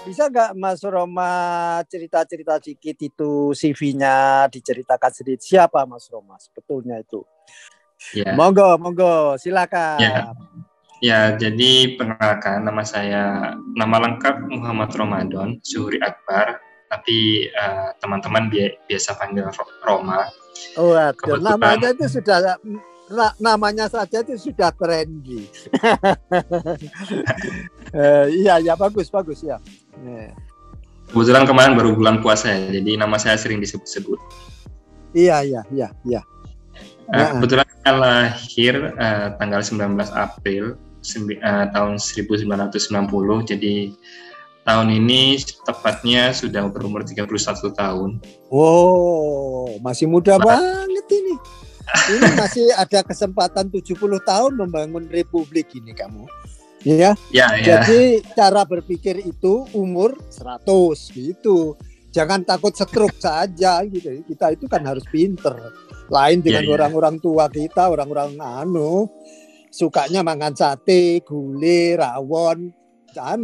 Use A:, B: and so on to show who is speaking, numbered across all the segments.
A: Bisa nggak Mas Roma cerita-cerita sedikit itu CV-nya diceritakan sedikit siapa Mas Roma sebetulnya itu?
B: Ya.
A: Monggo, silakan.
B: Ya, jadi perkenalkan nama lengkap Muhammad Ramadan Zuhri Akbar, tapi teman-teman biasa panggil Roma.
A: Oh, namanya itu sudah namanya saja itu sudah trendy. Iya, bagus ya.
B: Kebetulan kemarin baru bulan puasa ya, jadi nama saya sering disebut-sebut.
A: Iya.
B: Kebetulan saya lahir tanggal 19 April tahun 1990, jadi tahun ini tepatnya sudah berumur 31 tahun.
A: Wow, masih muda banget ini. Ini masih ada kesempatan 70 tahun membangun republik ini kamu. Ya. Jadi cara berpikir itu umur 100 gitu. Jangan takut stroke saja gitu. Kita itu kan harus pinter. Lain dengan orang-orang tua kita, orang-orang sukanya makan sate, gulai, rawon,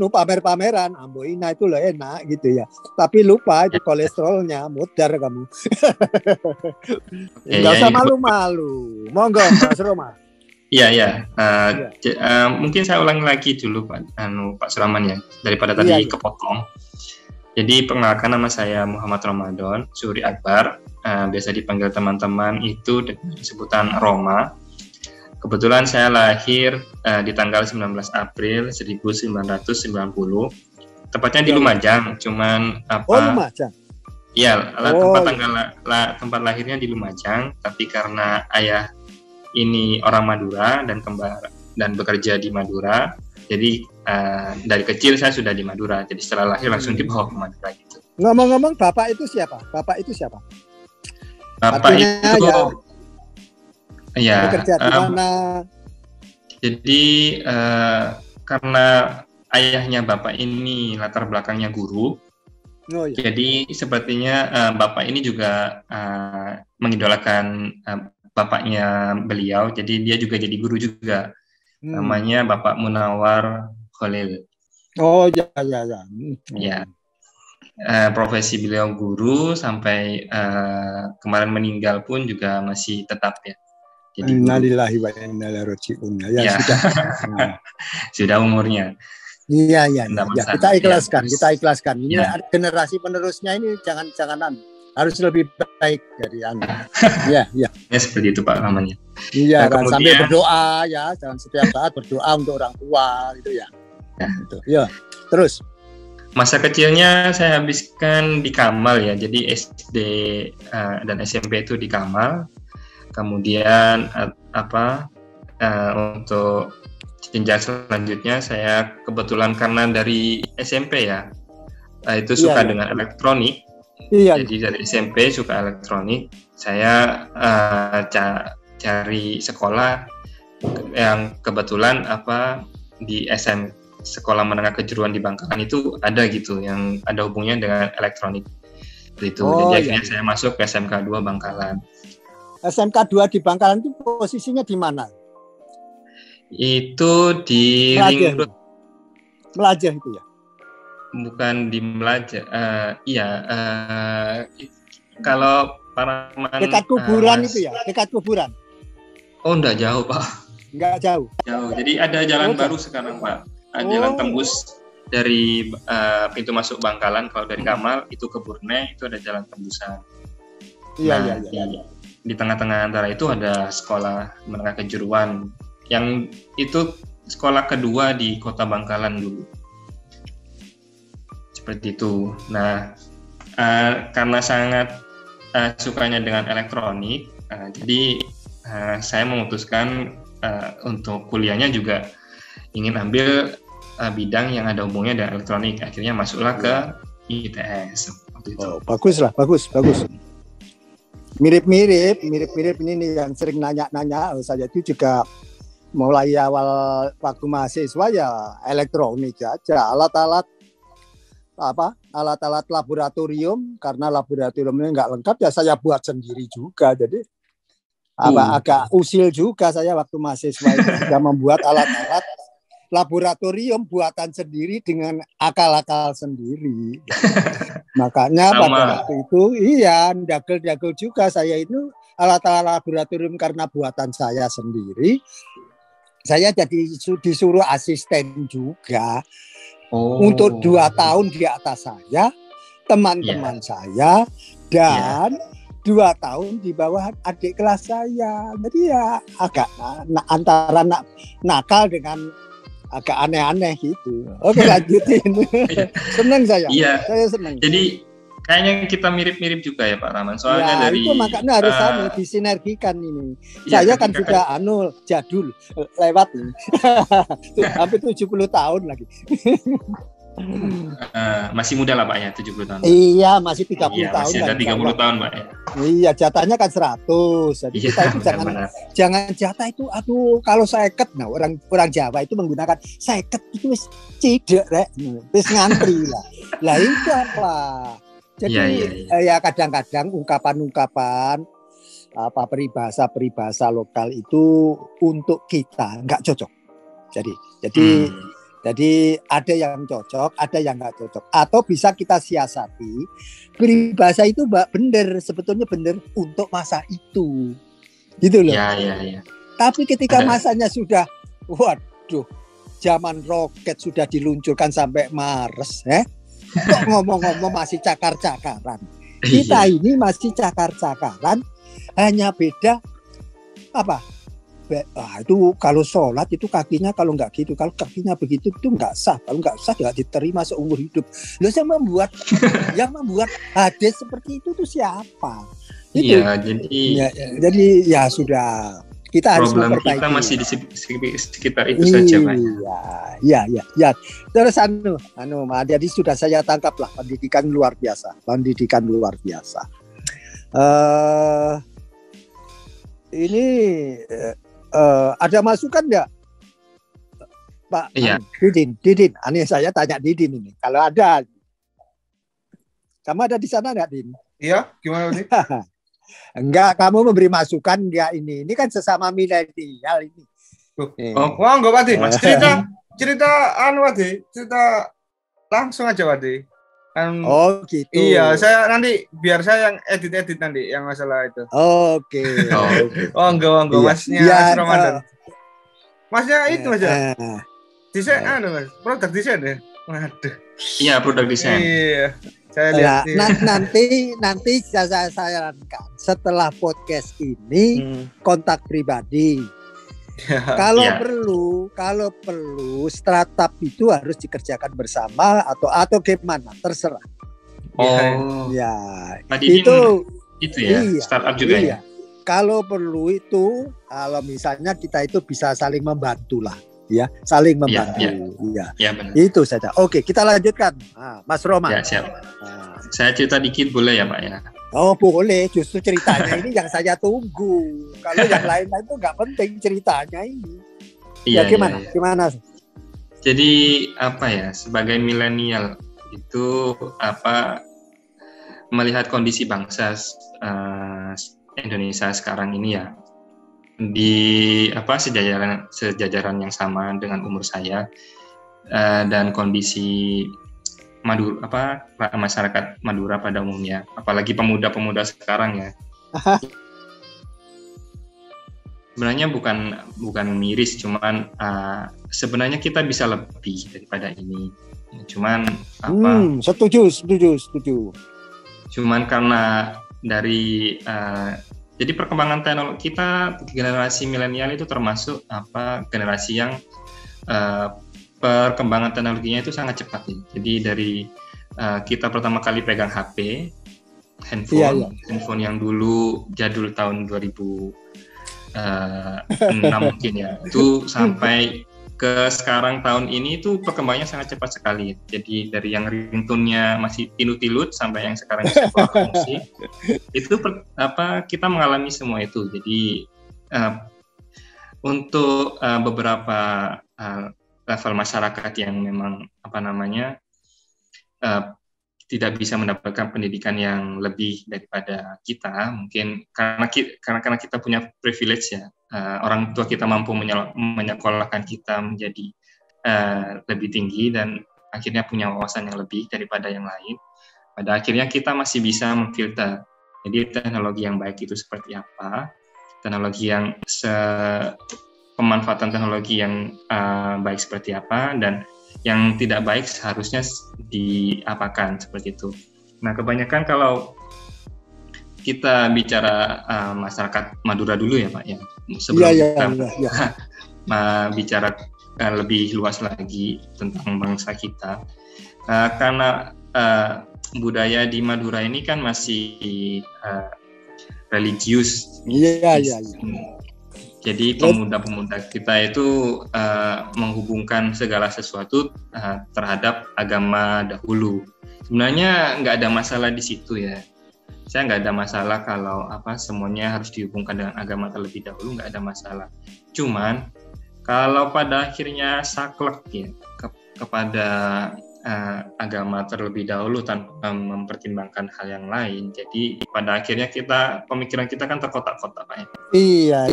A: pamer-pameran, amboina itu loh enak gitu ya. Tapi lupa itu kolesterolnya, mudar kamu. Enggak usah malu-malu. Monggo Mas Roma.
B: Iya. Mungkin saya ulangi lagi dulu Pak Suraman ya, daripada tadi kepotong. Jadi perkenalkan, nama saya Muhammad Ramadan Zuhri Akbar, biasa dipanggil teman-teman itu dengan sebutan Roma. Kebetulan saya lahir di tanggal 19 April 1990, tepatnya di Lumajang. Cuman
A: Lumajang.
B: Iya, tempat lahirnya di Lumajang, tapi karena ayah ini orang Madura dan bekerja di Madura, jadi dari kecil saya sudah di Madura. Jadi setelah lahir langsung dibawa ke Madura gitu.
A: Ngomong-ngomong, Bapak itu siapa?
B: Bapak
A: artinya
B: itu
A: bekerja di mana?
B: Jadi karena ayahnya Bapak ini latar belakangnya guru, jadi sepertinya Bapak ini juga mengidolakan bapaknya beliau, jadi dia juga jadi guru juga. Namanya Bapak Munawar Khalil.
A: Oh ya.
B: Ya. Profesi beliau guru sampai kemarin meninggal pun juga masih tetap ya.
A: Innalillahi wa inna ilaihi raji'un. Ya.
B: Sudah umurnya.
A: Iya. Kita ikhlaskan. Ini generasi penerusnya ini jangan harus lebih baik dari Anda. Ya,
B: seperti itu Pak namanya.
A: Iya, kan sambil berdoa ya, jangan setiap saat berdoa untuk orang tua gitu ya. Gitu. Ya. Terus
B: masa kecilnya saya habiskan di Kamal ya. Jadi SD dan SMP itu di Kamal. Kemudian untuk jenjang selanjutnya saya kebetulan karena dari SMP ya, itu suka dengan elektronik. Jadi dari SMP suka elektronik, saya cari sekolah yang kebetulan di Sekolah Menengah Kejuruan di Bangkalan itu ada gitu, yang ada hubungannya dengan elektronik. Itu. Jadi akhirnya saya masuk ke SMK 2 Bangkalan.
A: SMK 2 di Bangkalan itu posisinya di mana?
B: Itu di Ring Road.
A: Melajah itu ya?
B: Bukan di Melajah. Kalau Paraman
A: dekat kuburan itu ya? Dekat kuburan?
B: Oh, enggak jauh, Pak.
A: Enggak jauh?
B: Jauh. Jadi ada jalan baru sekarang, Pak. Jalan tembus dari pintu masuk Bangkalan. Kalau dari Kamal itu ke Burne, itu ada jalan tembusan. Iya. Di tengah-tengah antara itu ada sekolah menengah kejuruan, yang itu sekolah kedua di kota Bangkalan dulu. Seperti itu. Nah, karena sangat sukanya dengan elektronik, jadi saya memutuskan untuk kuliahnya juga ingin ambil bidang yang ada hubungannya dengan elektronik. Akhirnya masuklah ke ITS.
A: Bagus. Mirip-mirip ini nih yang sering nanya saya itu juga mulai awal waktu mahasiswa ya elektronik aja, alat-alat laboratorium, karena laboratoriumnya nggak lengkap ya saya buat sendiri juga. Jadi agak usil juga saya waktu mahasiswa itu sudah membuat alat-alat laboratorium buatan sendiri dengan akal-akal sendiri. Makanya pada waktu itu dagel-dagel juga saya itu alat-alat laboratorium karena buatan saya sendiri. Saya jadi disuruh asisten juga untuk 2 tahun di atas saya, teman-teman saya, dan 2 tahun di bawah adik kelas saya. Jadi ya agak antara nakal dengan agak aneh-aneh gitu. Oke, lanjutin. Senang saya.
B: Iya.
A: Saya senang.
B: Jadi kayaknya kita mirip-mirip juga ya Pak Rahman. Soalnya dari
A: itu makanya harus disinergikan ini. Saya kan sudah jadul lewat ini. Hampir 70 tahun lagi.
B: Masih muda lah Pak ya, 70 tahun.
A: Iya, masih 30 tahun.
B: Masih ada 30 tahun Pak ya.
A: Iya, jatahnya kan 100. Jadi kita itu jangan jatah itu kalau 50. Nah, orang Jawa itu menggunakan 50 itu wis cidek rek. Wis ngantri lah. Lah itu apa? Jadi ya kadang-kadang ungkapan-ungkapan peribahasa lokal itu untuk kita nggak cocok. Jadi ada yang cocok, ada yang nggak cocok. Atau bisa kita siasati, peribahasa itu sebetulnya benar untuk masa itu. Gitu loh.
B: Iya.
A: Tapi ketika masanya sudah, waduh, zaman roket sudah diluncurkan sampai Mars, kok ngomong-ngomong masih cakar-cakaran. Kita ini masih cakar-cakaran, hanya beda apa? Itu kalau sholat itu kakinya kalau nggak gitu, kalau kakinya begitu itu nggak sah, kalau nggak sah nggak diterima seumur hidup. Loh, yang membuat hadis seperti itu tuh siapa? Jadi ya sudah, kita harus memperbaiki.
B: Kita masih di sekitar itu saja, Pak.
A: Iya. Terus jadi sudah saya tangkap lah, pendidikan luar biasa. Ini ada masukan enggak, Pak?
B: Iya.
A: Didin. Saya tanya Didin ini. Kalau ada, kamu ada di sana enggak, Din?
C: Iya, gimana nih?
A: Enggak, kamu memberi masukan enggak ini? Ini kan sesama milenial ini.
C: Enggak, Pak De. Cerita cerita langsung aja, Pak De.
A: Gitu.
C: Iya, saya nanti biar saya yang edit nanti yang masalah itu.
A: Oke.
C: Enggak, Masnya Mas Ramadan. Masnya itu Mas. Desain Mas, produk desain ya. Waduh.
B: Iya, produk desain.
C: Iya. Saya lihat.
A: Nanti saya sarankan setelah podcast ini kontak pribadi. Kalau perlu startup itu harus dikerjakan bersama atau gimana, terserah. Itu ya, iya, startup juga ya. Kalau perlu itu, kalau misalnya kita itu bisa saling membantu lah, ya, saling membantu. Iya, benar. Itu saja. Oke, kita lanjutkan, Mas Roma.
B: Ya, siap. Saya cerita dikit boleh ya Pak ya?
A: Oh boleh, justru ceritanya ini yang saya tunggu. Kalau yang lain itu nggak penting ceritanya ini. Gimana?
B: Jadi apa ya, sebagai milenial itu melihat kondisi bangsa Indonesia sekarang ini ya, di sejajaran yang sama dengan umur saya, dan kondisi masyarakat Madura pada umumnya, apalagi pemuda-pemuda sekarang ya. Sebenarnya bukan miris, cuman sebenarnya kita bisa lebih daripada ini. Cuman
A: setuju.
B: Cuman karena dari jadi perkembangan teknologi kita, generasi milenial itu termasuk generasi yang perkembangan teknologinya itu sangat cepat ya. Jadi dari kita pertama kali pegang HP, handphone yang dulu jadul tahun 2006 mungkin ya, itu sampai ke sekarang tahun ini itu perkembangannya sangat cepat sekali. Jadi dari yang ringtone-nya masih tilut-tilut sampai yang sekarang sebuah musik, itu kita mengalami semua itu. Jadi untuk beberapa level masyarakat yang memang tidak bisa mendapatkan pendidikan yang lebih daripada kita, mungkin karena kita punya privilege ya, orang tua kita mampu menyekolahkan kita menjadi lebih tinggi dan akhirnya punya wawasan yang lebih daripada yang lain, pada akhirnya kita masih bisa memfilter. Jadi teknologi yang baik itu seperti apa, teknologi yang pemanfaatan teknologi yang baik seperti apa, dan yang tidak baik seharusnya diapakan, seperti itu. Nah, kebanyakan kalau kita bicara masyarakat Madura dulu ya Pak, ya, sebelum kita bicara lebih luas lagi tentang bangsa kita, karena budaya di Madura ini kan masih religius.
A: Iya.
B: Jadi pemuda-pemuda kita itu menghubungkan segala sesuatu terhadap agama dahulu. Sebenarnya nggak ada masalah di situ ya. Saya nggak ada masalah kalau semuanya harus dihubungkan dengan agama terlebih dahulu, nggak ada masalah. Cuman kalau pada akhirnya saklek ya kepada agama terlebih dahulu tanpa mempertimbangkan hal yang lain, jadi pada akhirnya pemikiran kita kan terkotak-kotak Pak.
A: Iya.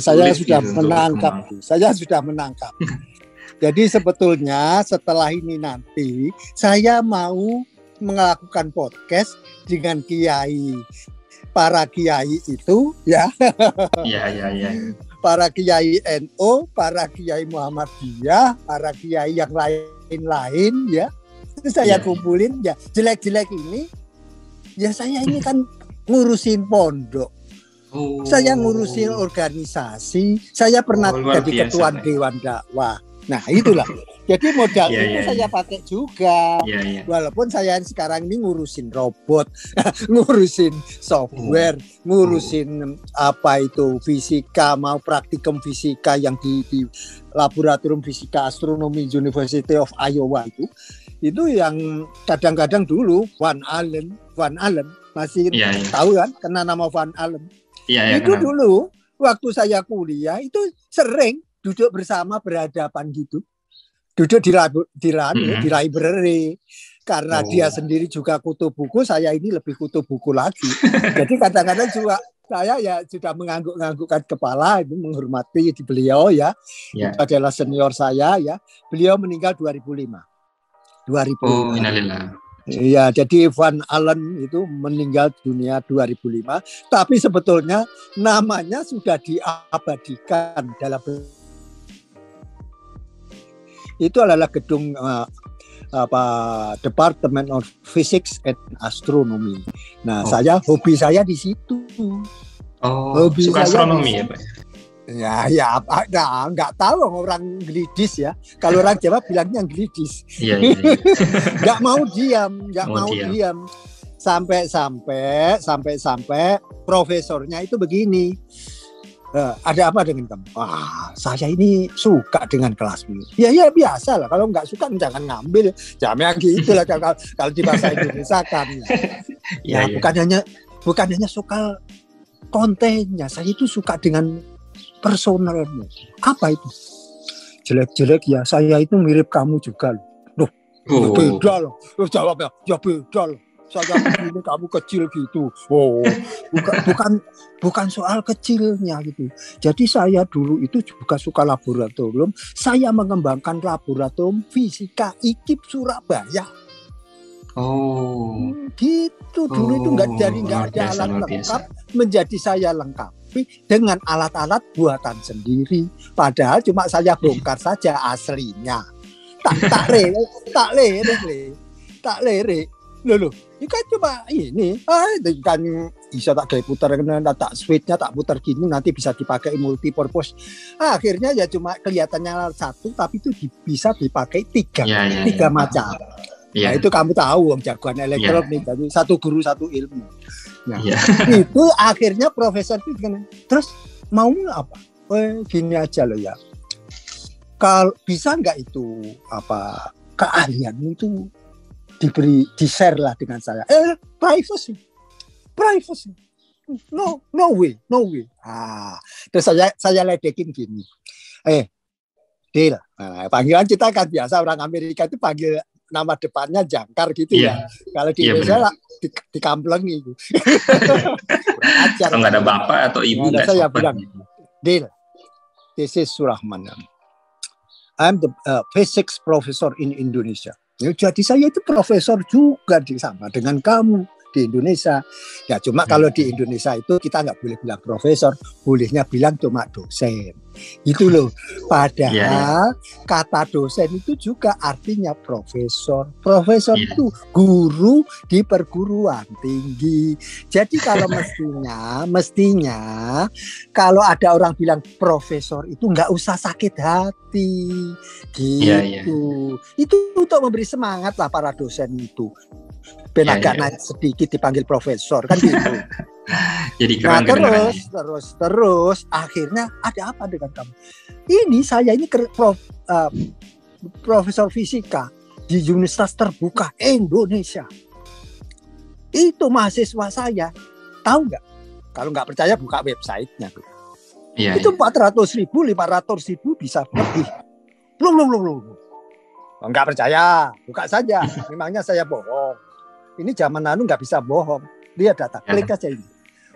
A: Saya sudah menangkap. Jadi sebetulnya setelah ini nanti saya mau melakukan podcast dengan para kiai itu ya.
B: Iya.
A: Para kiai NU, para kiai Muhammadiyah, para kiai yang lain ya. Itu saya kumpulin ya, jelek-jelek ini. Ya saya ini kan ngurusin pondok. Saya ngurusin organisasi, saya pernah jadi ketua dewan dakwah. Nah, itulah. Jadi modal itu saya pakai juga. Walaupun saya sekarang ini ngurusin robot, ngurusin software, ngurusin fisika, mau praktikum fisika yang di laboratorium fisika astronomi University of Iowa itu yang kadang-kadang dulu Van Allen masih tahu kan, kena nama Van Allen. Itu dulu waktu saya kuliah itu sering duduk bersama berhadapan gitu. Duduk di library. Karena dia sendiri juga kutu buku, saya ini lebih kutu buku lagi. Jadi kadang-kadang juga saya ya sudah mengangguk-anggukkan kepala, itu menghormati beliau ya. Itu adalah senior saya ya. Beliau meninggal 2005.
B: Innalillah.
A: Iya, jadi Van Allen itu meninggal dunia 2005. Tapi sebetulnya namanya sudah diabadikan dalam itu adalah gedung Department of Physics and Astronomy. Nah, hobi saya di situ.
B: Hobi suka astronomi ya Pak?
A: Ya, nggak tahu orang Glidis ya. Kalau orang Jawa bilangnya Glidis.
B: Iya.
A: Nggak mau diam. Sampai profesornya itu begini. Ada apa dengan kamu? Saya ini suka dengan kelas ini. Ya biasa lah. Kalau nggak suka jangan ngambil. Jamnya gitu lah kalau di bahasa Indonesia kan. Bukan hanya suka kontennya. Saya itu suka dengan personalnya. Apa itu? Jelek-jelek ya. Saya itu mirip kamu juga loh. Beda loh. Jawabnya ya beda loh. Saya begini, kamu kecil gitu. Bukan soal kecilnya gitu. Jadi saya dulu itu juga suka laboratorium. Saya mengembangkan laboratorium fisika IKIP Surabaya. Gitu dulu itu nggak ada alat lengkap, menjadi saya lengkapi dengan alat-alat buatan sendiri. Padahal cuma saya bongkar saja aslinya. Tak lere. Loh, ini kan cuma ini. Kan bisa tak kayak putar, tak switchnya tak putar gini nanti bisa dipakai multipurpose. Akhirnya ya cuma kelihatannya satu, tapi itu bisa dipakai tiga macam. Nah, itu kamu tahu, jagoan elektronik, jadi satu guru satu ilmu. Nah, itu akhirnya profesor itu terus mau apa? Gini aja loh ya. Kalau bisa nggak itu keahlian itu di share lah dengan saya. Privacy. No way. Terus saya ledekin gini. Deal. Panggilan kita kan biasa, orang Amerika itu panggil nama depannya jangkar gitu ya. Kalau di Indonesia dikamplengi gitu.
B: Kalau nggak ada bapak atau ibu nggak
A: saya bilang, Deal. This is Surahman. I'm the physics professor in Indonesia. Ya, jadi saya itu profesor juga sama dengan kamu di Indonesia. Ya cuma kalau di Indonesia itu kita nggak boleh bilang profesor, bolehnya bilang cuma dosen. Itu loh. Padahal kata dosen itu juga artinya profesor. Profesor itu guru di perguruan tinggi. Jadi kalau mestinya kalau ada orang bilang profesor itu nggak usah sakit hati. Gitu. Itu untuk memberi semangat lah para dosen itu. Agak naik sedikit dipanggil profesor kan gitu.
B: Jadi keren,
A: terus akhirnya ada apa dengan kamu? Ini saya ini profesor fisika di Universitas Terbuka Indonesia. Itu mahasiswa saya, tahu nggak? Kalau nggak percaya buka websitenya. Itu 400.000, 500.000 bisa lebih. Belum. Nggak percaya, buka saja. Memangnya saya bohong? Ini zaman nggak bisa bohong. Lihat data, klik aja ini.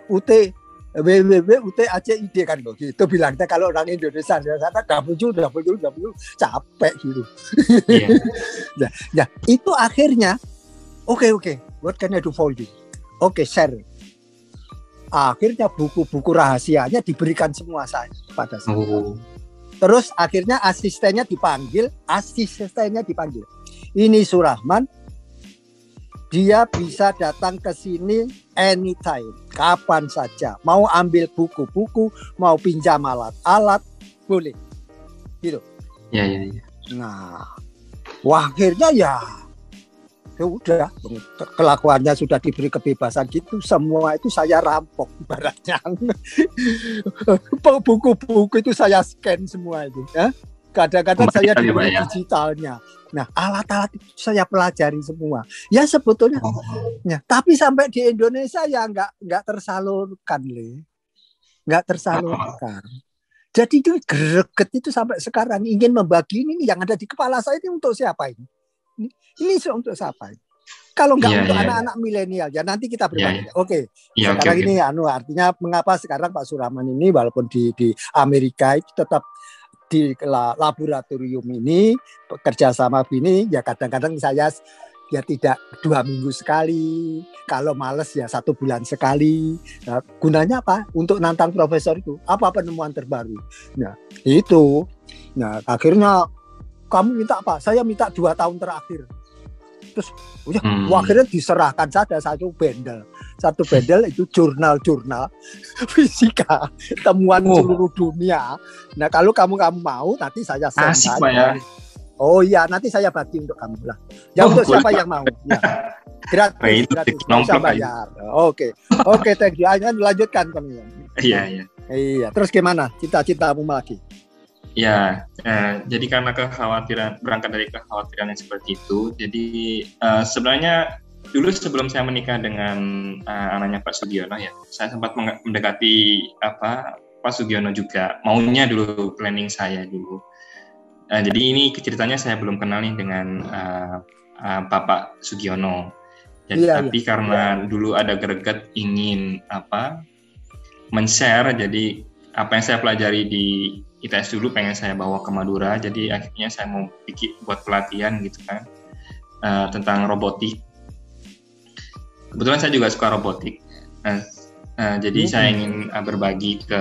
A: www.ut.acid kan begitu bilangnya kalau orang Indonesia. Saya double capek gitu. Ya, itu akhirnya oke. What can I do for you? Oke, share. Akhirnya buku-buku rahasianya diberikan semua pada saya. Terus akhirnya asistennya dipanggil. Ini Surahman. Dia bisa datang ke sini anytime, kapan saja. Mau ambil buku-buku, mau pinjam alat-alat, boleh. Gitu.
B: Ya.
A: Nah, akhirnya ya udah. Kelakuannya sudah diberi kebebasan gitu, semua itu saya rampok ibaratnya. Buku-buku itu saya scan semua itu. Ya. Kadang-kadang saya diberi digitalnya. Nah, alat-alat itu saya pelajari semua. Ya sebetulnya, ya, tapi sampai di Indonesia ya nggak tersalurkan, nggak tersalurkan. Jadi itu greget itu sampai sekarang ingin membagi ini yang ada di kepala saya ini untuk siapa ini? Ini untuk siapa? Kalau nggak untuk anak-anak milenial, ya nanti kita berbagi. Oke. Sekarang ini artinya mengapa sekarang Pak Surahman ini walaupun di Amerika itu tetap di laboratorium ini bekerja sama Bini, ya kadang-kadang saya ya tidak 2 minggu sekali, kalau males ya 1 bulan sekali. Nah, gunanya apa? Untuk nantang profesor itu apa penemuan terbaru. Nah itu, nah akhirnya kamu minta apa? Saya minta 2 tahun terakhir. Terus akhirnya diserahkan saja satu bendel itu jurnal fisika temuan seluruh dunia. Nah kalau kamu mau nanti saya send.
B: Asik Pak ya.
A: Oh iya, nanti saya bagi untuk kamu lah. Ya untuk siapa yang mau. Ya. Gratis, bisa bayar. Oke, thank you. Ayo lanjutkan kamu.
B: Iya.
A: Terus gimana? Cita-citamu lagi?
B: Ya, jadi karena berangkat dari kekhawatiran yang seperti itu, jadi sebenarnya dulu sebelum saya menikah dengan anaknya Pak Sugiono ya, saya sempat mendekati Pak Sugiono juga, maunya dulu planning saya dulu. Jadi ini ceritanya saya belum kenal nih dengan Bapak Sugiono. Jadi tapi karena dulu ada greget ingin men-share, jadi apa yang saya pelajari di ITS dulu pengen saya bawa ke Madura, jadi akhirnya saya mau buat pelatihan gitu kan tentang robotik. Kebetulan saya juga suka robotik. Jadi saya ingin berbagi ke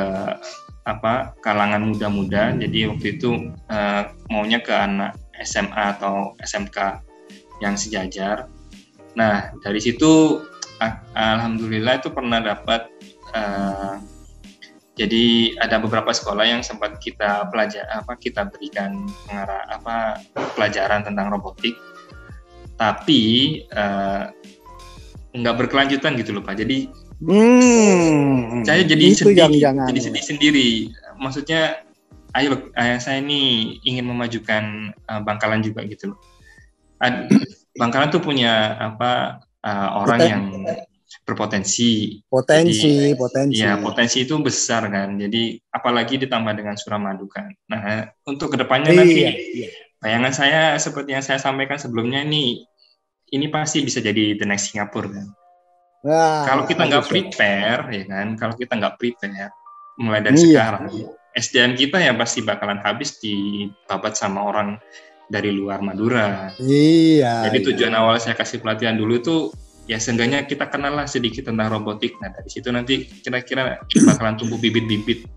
B: kalangan muda-muda. Jadi waktu itu maunya ke anak SMA atau SMK yang sejajar. Nah dari situ alhamdulillah itu pernah dapat. Jadi ada beberapa sekolah yang sempat kita berikan pelajaran tentang robotik, tapi nggak berkelanjutan gitu loh Pak. Jadi saya jadi sedih sendiri. Maksudnya, ayo saya ini ingin memajukan Bangkalan juga gitu loh. Bangkalan tuh punya orang yang berpotensi. Potensi. Ya, potensi itu besar kan. Jadi apalagi ditambah dengan Suramadu kan. Nah, untuk kedepannya nanti bayangan saya seperti yang saya sampaikan sebelumnya ini pasti bisa jadi the next Singapore kan. Kalau kita nggak prepare ya kan, mulai dari sekarang, SDM kita ya pasti bakalan habis dibabat sama orang dari luar Madura.
A: Iya.
B: Jadi tujuan awal saya kasih pelatihan dulu tuh ya seenggaknya kita kenal lah sedikit tentang robotik. Nah dari situ nanti kira-kira bakalan tumbuh bibit-bibit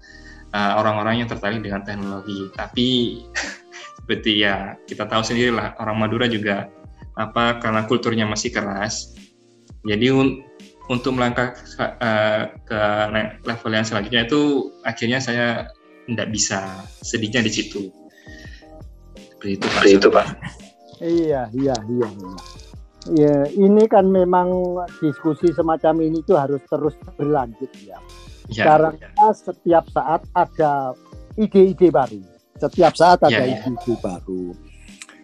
B: orang-orang yang tertarik dengan teknologi. Tapi seperti ya kita tahu sendiri lah orang Madura juga karena kulturnya masih keras. Jadi untuk melangkah ke level yang selanjutnya itu akhirnya saya tidak bisa, sedihnya di situ. Seperti itu Pak.
A: Iya. Ya, ini kan memang diskusi semacam ini tuh harus terus berlanjut ya. Karena setiap saat ada ide-ide baru. Ide-ide baru.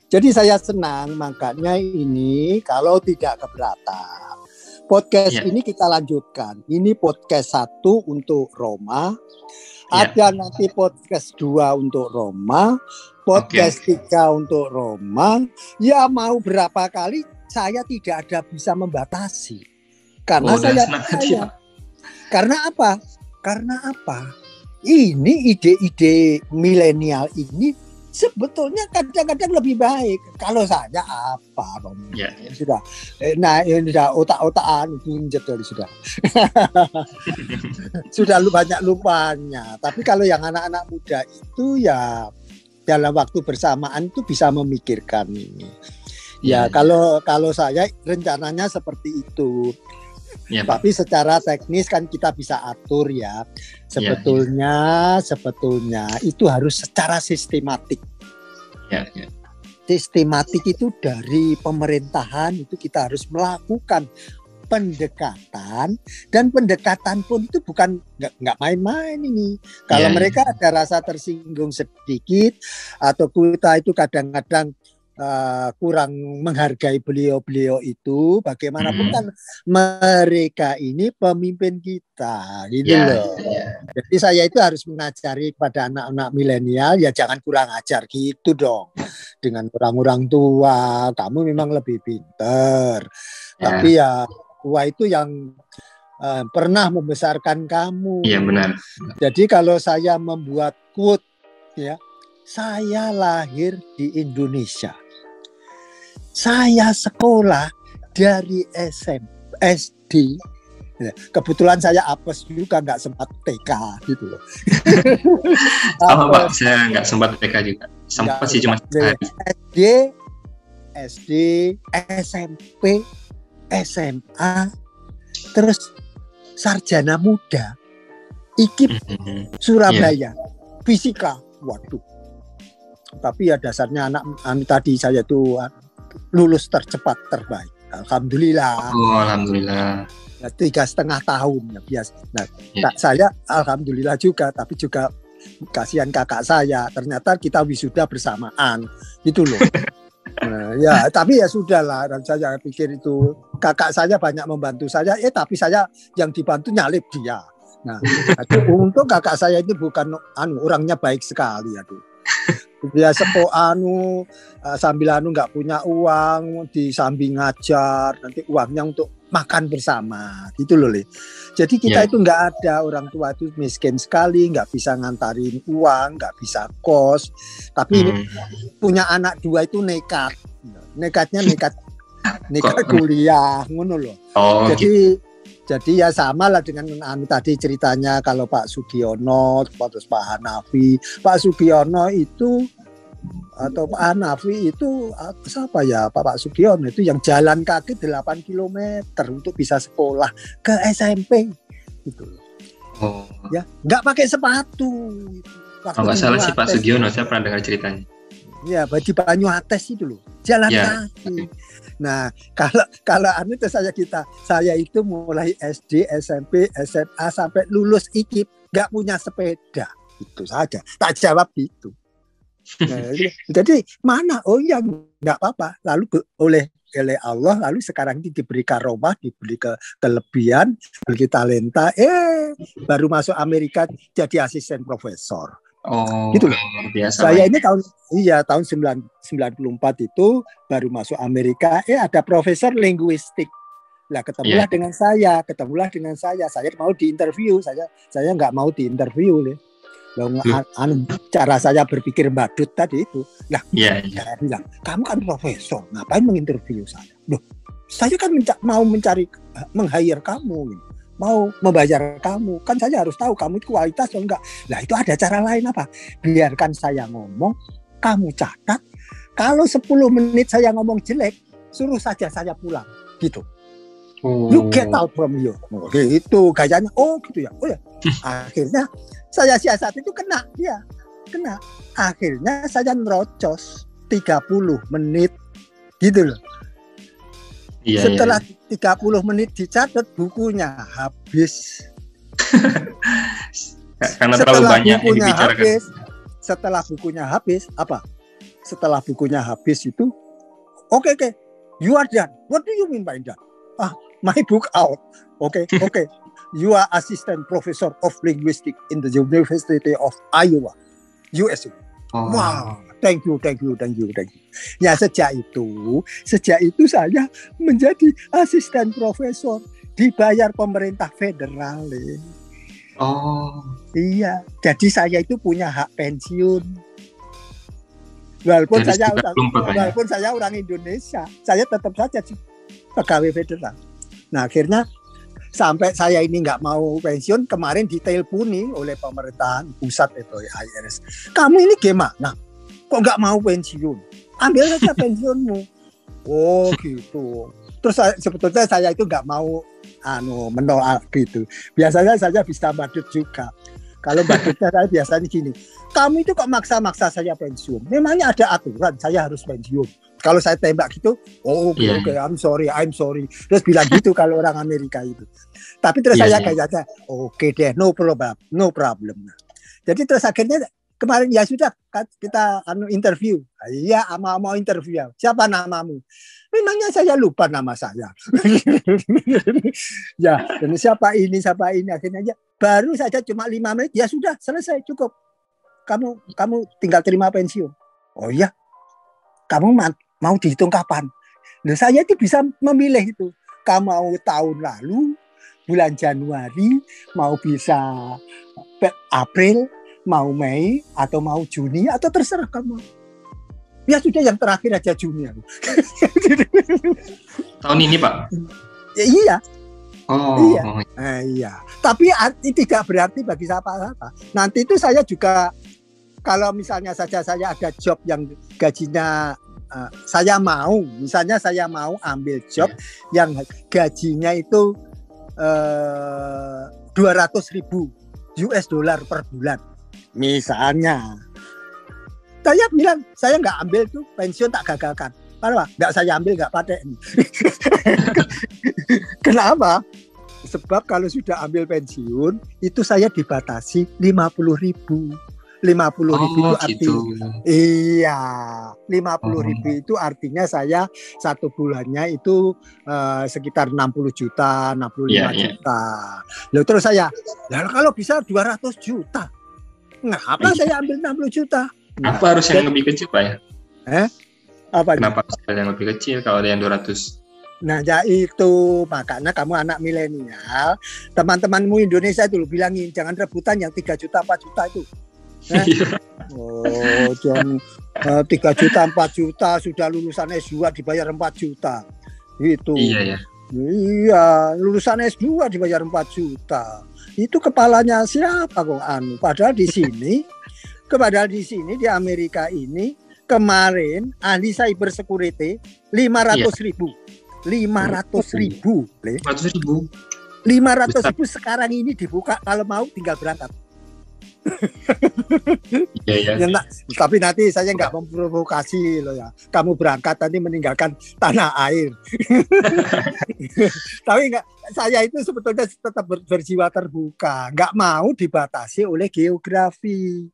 A: Jadi saya senang makanya ini kalau tidak keberatan. Podcast ini kita lanjutkan. Ini podcast 1 untuk Roma. Ada nanti podcast 2 untuk Roma, podcast 3 untuk Roma. Ya mau berapa kali saya tidak ada bisa membatasi. Karena Karena apa? Ini ide-ide milenial ini sebetulnya kadang-kadang lebih baik. Kalau saya sudah. Nah ini sudah otak-otakan pinjet dari sudah. Sudah banyak lupanya. Tapi kalau yang anak-anak muda itu ya dalam waktu bersamaan itu bisa memikirkan ini. Kalau saya rencananya seperti itu. Tapi secara teknis kan kita bisa atur ya. Sebetulnya itu harus secara sistematik. Sistematik itu dari pemerintahan itu kita harus melakukan pendekatan, dan pendekatan pun itu bukan nggak main-main ini. Kalau mereka ada rasa tersinggung sedikit atau kita itu kadang-kadang kurang menghargai beliau-beliau itu, bagaimanapun kan mereka ini pemimpin kita gitu loh. Jadi saya itu harus mengajari kepada anak-anak milenial ya jangan kurang ajar gitu dong dengan orang-orang tua. Kamu memang lebih pintar, tapi ya tua itu yang pernah membesarkan kamu.
B: Iya benar.
A: Jadi kalau saya membuat quote ya, saya lahir di Indonesia. Saya sekolah dari SD. Kebetulan saya apes juga, nggak sempat TK gitu loh.
B: Sama Pak, saya nggak sempat TK juga. Sempat sih cuma
A: SD, SMP, SMA, terus sarjana muda, IKIP, Surabaya, fisika, waduh. Tapi ya dasarnya anak tadi saya tuh lulus tercepat terbaik. Alhamdulillah.
B: Oh, alhamdulillah.
A: 3,5 tahun ya biasa. Nah, saya alhamdulillah juga, tapi juga kasihan kakak saya. Ternyata kita wisuda bersamaan, gitu loh. Ya, tapi ya sudahlah. Dan saya pikir itu kakak saya banyak membantu saya. Tapi saya yang dibantu nyalip dia. Nah, untuk kakak saya itu bukan orangnya baik sekali, aduh. Dia sambil nggak punya uang, disambi ngajar, nanti uangnya untuk makan bersama gitu loh. Jadi kita itu nggak ada, orang tua itu miskin sekali, nggak bisa ngantarin uang, nggak bisa kos, tapi punya anak 2 itu nekatnya nekat kuliah ngono loh. Jadi ya sama lah dengan tadi ceritanya kalau Pak Sugiono, terus Pak Hanafi. Pak Sugiono itu atau Pak Hanafi itu siapa ya? Pak Sugiono itu yang jalan kaki 8 km untuk bisa sekolah ke SMP gitu.
B: Oh.
A: Ya, nggak pakai sepatu.
B: Nggak salah sih Pak Sugiono, saya pernah dengar ceritanya.
A: Ya, di Banyu Ates itu loh, jalan kaki. Nah, kalau itu saya itu mulai SD, SMP, SMA sampai lulus IKIP nggak punya sepeda, itu saja. Tak jawab gitu. Nah, jadi mana? Oh ya nggak apa-apa. Lalu oleh Allah, lalu sekarang ini diberi karomah, diberi kelebihan, diberi talenta. Baru masuk Amerika jadi asisten profesor.
B: Oh,
A: gitu loh.
B: Biasa.
A: Saya ini tahun 94 itu baru masuk Amerika. Ada profesor linguistik. Lah ketemulah dengan saya. Saya mau diinterview. Saya nggak mau diinterview. Cara saya berpikir badut tadi itu. Lah, saya bilang, kamu kan profesor, ngapain menginterview saya? Loh, saya kan mau meng-hire kamu, mau membayar kamu. Kan saya harus tahu kamu itu kualitas atau enggak. Lah, itu ada cara lain apa? Biarkan saya ngomong, kamu catat. Kalau 10 menit saya ngomong jelek, suruh saja saya pulang, gitu. You get out from here. Gitu gayanya. Oh gitu ya. Oh ya. Akhirnya saya siasat itu kena dia. Kena. Akhirnya saya nerocos 30 menit gitu loh. Setelah 30 menit dicatat, bukunya habis.
B: Karena terlalu banyak yang dibicarakan.
A: Setelah bukunya habis, apa? Setelah bukunya habis itu, oke. You are done. What do you mean by done? My book out. Okay. You are assistant professor of linguistics in the University of Iowa, USA. Wow, thank you. Ya sejak itu saya menjadi asisten profesor, dibayar pemerintah federal. Iya, jadi saya itu punya hak pensiun. Walaupun saya orang Indonesia, saya tetap saja pegawai federal. Nah akhirnya sampai saya ini nggak mau pensiun, kemarin diteleponi oleh pemerintahan pusat itu IRS. Kamu ini gimana? Kok nggak mau pensiun? Ambil saja pensiunmu. Oh gitu. Terus sebetulnya saya itu nggak mau menolak gitu. Biasanya saya bisa badut juga. Kalau badutnya saya biasanya gini. Kamu itu kok maksa-maksa saya pensiun? Memangnya ada aturan saya harus pensiun? Kalau saya tembak gitu, oke, I'm sorry. Terus bilang gitu kalau orang Amerika itu. Tapi terus saya kayaknya, oke deh, no problem. Jadi terus akhirnya kemarin ya sudah kita interview. Iya, mau interview. Siapa namamu? Memangnya saya lupa nama saya. Ya, dan siapa ini akhirnya aja baru saja cuma 5 menit ya sudah selesai cukup. Kamu tinggal terima pensiun. Oh iya. Kamu mau dihitung kapan? Nah, saya itu bisa memilih itu. Kamu mau tahun lalu, bulan Januari, mau bisa April, mau Mei, atau mau Juni, atau terserah kamu. Ya sudah yang terakhir aja Juni.
B: Tahun ini Pak?
A: Ya, iya. Iya. Tapi tidak berarti bagi siapa-siapa. Nanti itu saya juga kalau misalnya saja saya ada job yang gajinya saya mau ambil job yang gajinya itu 200.000 US dollar per bulan. Misalnya. Saya bilang, saya nggak ambil tuh pensiun tak gagalkan. Kenapa? Nggak saya ambil, nggak pakai. Kenapa? Sebab kalau sudah ambil pensiun, itu saya dibatasi 50.000. 50.000 itu artinya iya 50.000 itu artinya saya satu bulannya itu sekitar 60 juta 65 juta. Lalu terus saya kalau bisa 200 juta ngapa saya ambil 60 juta?
B: Apa harus yang lebih kecil Pak ya?
A: Kenapa
B: harus yang lebih kecil kalau ada yang 200?
A: Nah ya itu makanya kamu anak milenial, teman-temanmu Indonesia itu bilangin jangan rebutan yang 3 juta 4 juta itu. Jam 3 juta 4 juta sudah lulusan S2 dibayar 4 juta gitu. Iya lulusan S2 dibayar 4 juta itu kepalanya siapa kok padahal di sini di Amerika ini kemarin ahli cyber security 500.000 sekarang ini dibuka kalau mau tinggal berangkat. Tapi nanti saya nggak memprovokasi loh ya. Kamu berangkat nanti meninggalkan tanah air. Tapi saya itu sebetulnya tetap berjiwa terbuka, nggak mau dibatasi oleh geografi.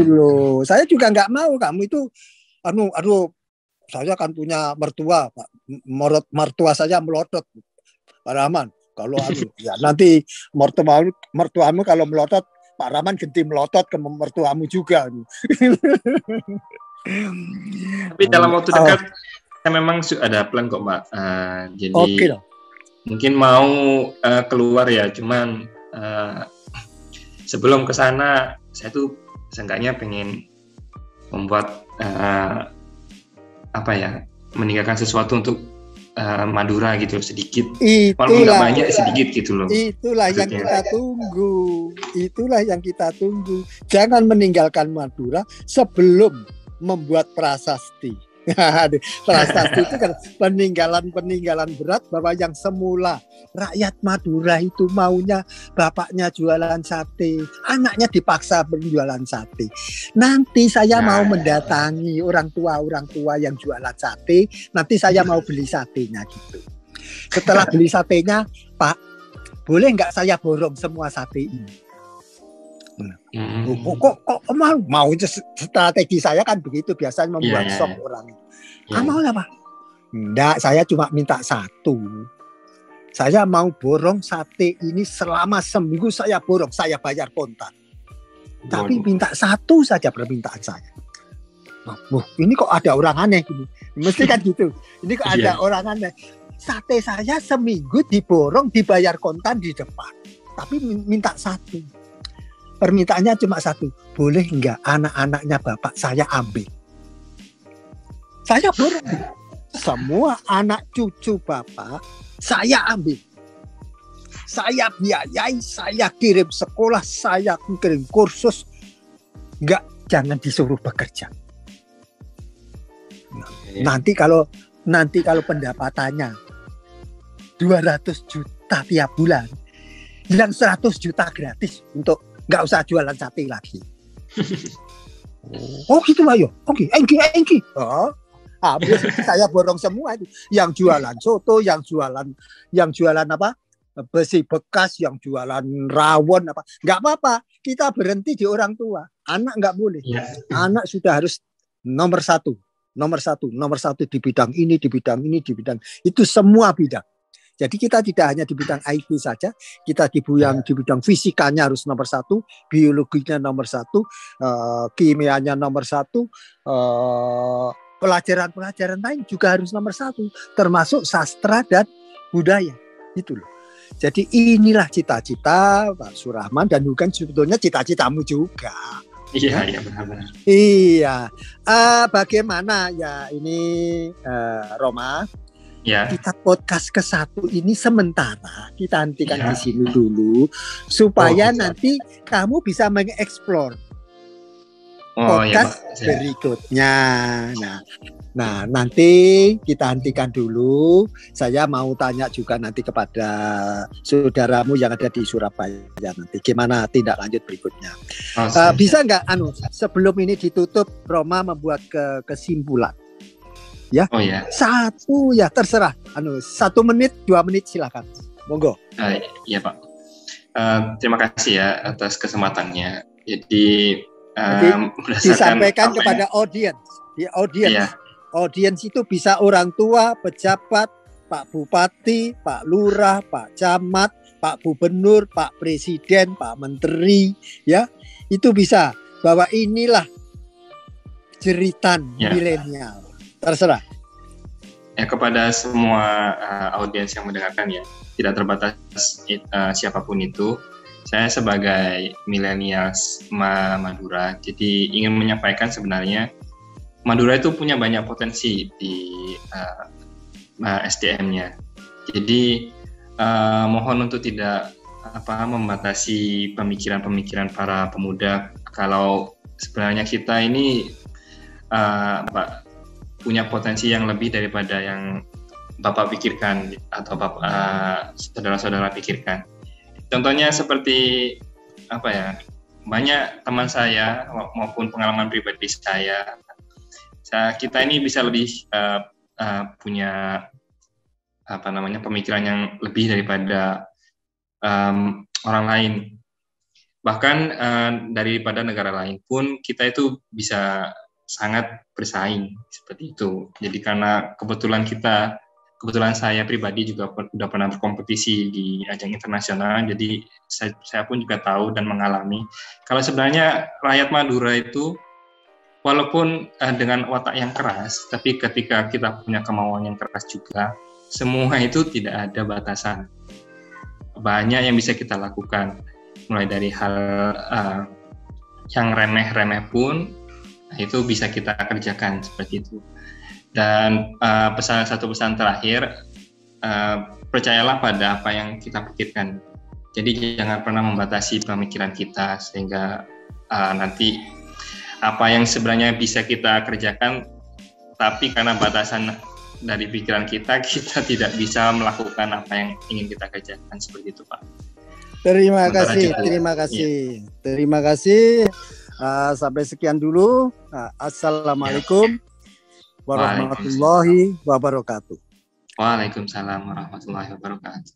A: Loh. Saya juga nggak mau kamu itu, saya kan punya mertua, Pak. Mertua saya melotot, Pak Rahman. Kalau ya nanti mertuamu kalau melotot. Pak Rahman ganti melotot ke mertuamu juga.
B: Tapi dalam waktu dekat saya memang ada plan kok Mbak. Jadi mungkin mau keluar ya, cuman sebelum ke sana saya tuh seenggaknya pengen membuat meninggalkan sesuatu untuk Madura gitu sedikit, walaupun nggak banyak, sedikit gitu loh.
A: Itulah maksudnya. Itulah yang kita tunggu. Jangan meninggalkan Madura sebelum membuat prasasti. Prasasti itu kan peninggalan berat bahwa yang semula rakyat Madura itu maunya bapaknya jualan sate, anaknya dipaksa berjualan sate. Nanti saya mau mendatangi orang tua yang jualan sate, nanti saya mau beli satenya gitu. Setelah beli satenya, Pak, boleh nggak saya borong semua sate ini? Kok mau strategi saya kan begitu, biasanya membuat shock orang. Mau apa? Enggak, saya cuma minta satu. Saya mau borong sate ini selama seminggu, saya borong, saya bayar kontan. Tapi minta satu saja permintaan saya. Ini kok ada orang aneh gini. Mesti kan gitu. Ini kok ada orang aneh. Sate saya seminggu diborong, dibayar kontan di depan. Tapi minta satu. Permintaannya cuma satu, boleh enggak anak-anaknya bapak saya ambil? Saya borong. Semua anak cucu bapak saya ambil. Saya biayai, saya kirim sekolah, saya kirim kursus. Enggak, jangan disuruh bekerja. Nanti kalau pendapatannya 200 juta tiap bulan, yang 100 juta gratis untuk nggak usah jualan sate lagi. Oh gitu ayo. Oke, engki. Habis saya borong semua itu. Yang jualan soto, yang jualan apa? Besi bekas, yang jualan rawon apa. Nggak apa-apa. Kita berhenti di orang tua. Anak nggak boleh. Anak sudah harus nomor satu di bidang ini, di bidang itu semua bidang. Jadi kita tidak hanya di bidang IT saja, kita di bidang fisikanya harus nomor satu, biologinya nomor satu, kimianya nomor satu, pelajaran lain juga harus nomor satu, termasuk sastra dan budaya. Itu loh. Jadi inilah cita-cita Pak Surahman dan bukan sebetulnya cita-citamu juga.
B: Iya benar.
A: Iya. Bagaimana ya ini Roma? Ya. Kita podcast ke-1 ini sementara kita hentikan di sini dulu supaya nanti kamu bisa mengeksplor podcast berikutnya. Nah, nanti kita hentikan dulu. Saya mau tanya juga nanti kepada saudaramu yang ada di Surabaya nanti gimana tindak lanjut berikutnya. Bisa nggak sebelum ini ditutup Roma membuat kesimpulan? Ya, satu ya terserah. 1 menit, 2 menit silakan. Monggo.
B: Iya Pak. Terima kasih ya atas kesempatannya. Jadi
A: disampaikan kepada audiens. Audiens itu bisa orang tua, pejabat, Pak Bupati, Pak Lurah, Pak Camat, Pak Gubernur, Pak Presiden, Pak Menteri, ya itu bisa bahwa inilah jeritan milenial. Terserah.
B: Ya kepada semua audiens yang mendengarkan ya, tidak terbatas siapapun itu. Saya sebagai milenials Madura, jadi ingin menyampaikan sebenarnya Madura itu punya banyak potensi di SDM-nya. Jadi mohon untuk tidak membatasi pemikiran-pemikiran para pemuda. Kalau sebenarnya kita ini punya potensi yang lebih daripada yang Bapak pikirkan atau saudara-saudara pikirkan. Contohnya seperti banyak teman saya maupun pengalaman pribadi saya kita ini bisa lebih punya pemikiran yang lebih daripada orang lain. Bahkan daripada negara lain pun kita itu bisa sangat bersaing seperti itu. Jadi karena kebetulan saya pribadi juga sudah pernah berkompetisi di ajang internasional, jadi saya pun juga tahu dan mengalami kalau sebenarnya rakyat Madura itu walaupun dengan watak yang keras, tapi ketika kita punya kemauan yang keras juga, semua itu tidak ada batasan. Banyak yang bisa kita lakukan, mulai dari hal yang remeh-remeh pun itu bisa kita kerjakan seperti itu. Dan satu pesan terakhir, percayalah pada apa yang kita pikirkan. Jadi jangan pernah membatasi pemikiran kita sehingga nanti apa yang sebenarnya bisa kita kerjakan, tapi karena batasan dari pikiran kita tidak bisa melakukan apa yang ingin kita kerjakan, seperti itu, Pak.
A: Terima kasih. Sampai sekian dulu. Assalamualaikum warahmatullahi wabarakatuh.
B: Waalaikumsalam warahmatullahi wabarakatuh.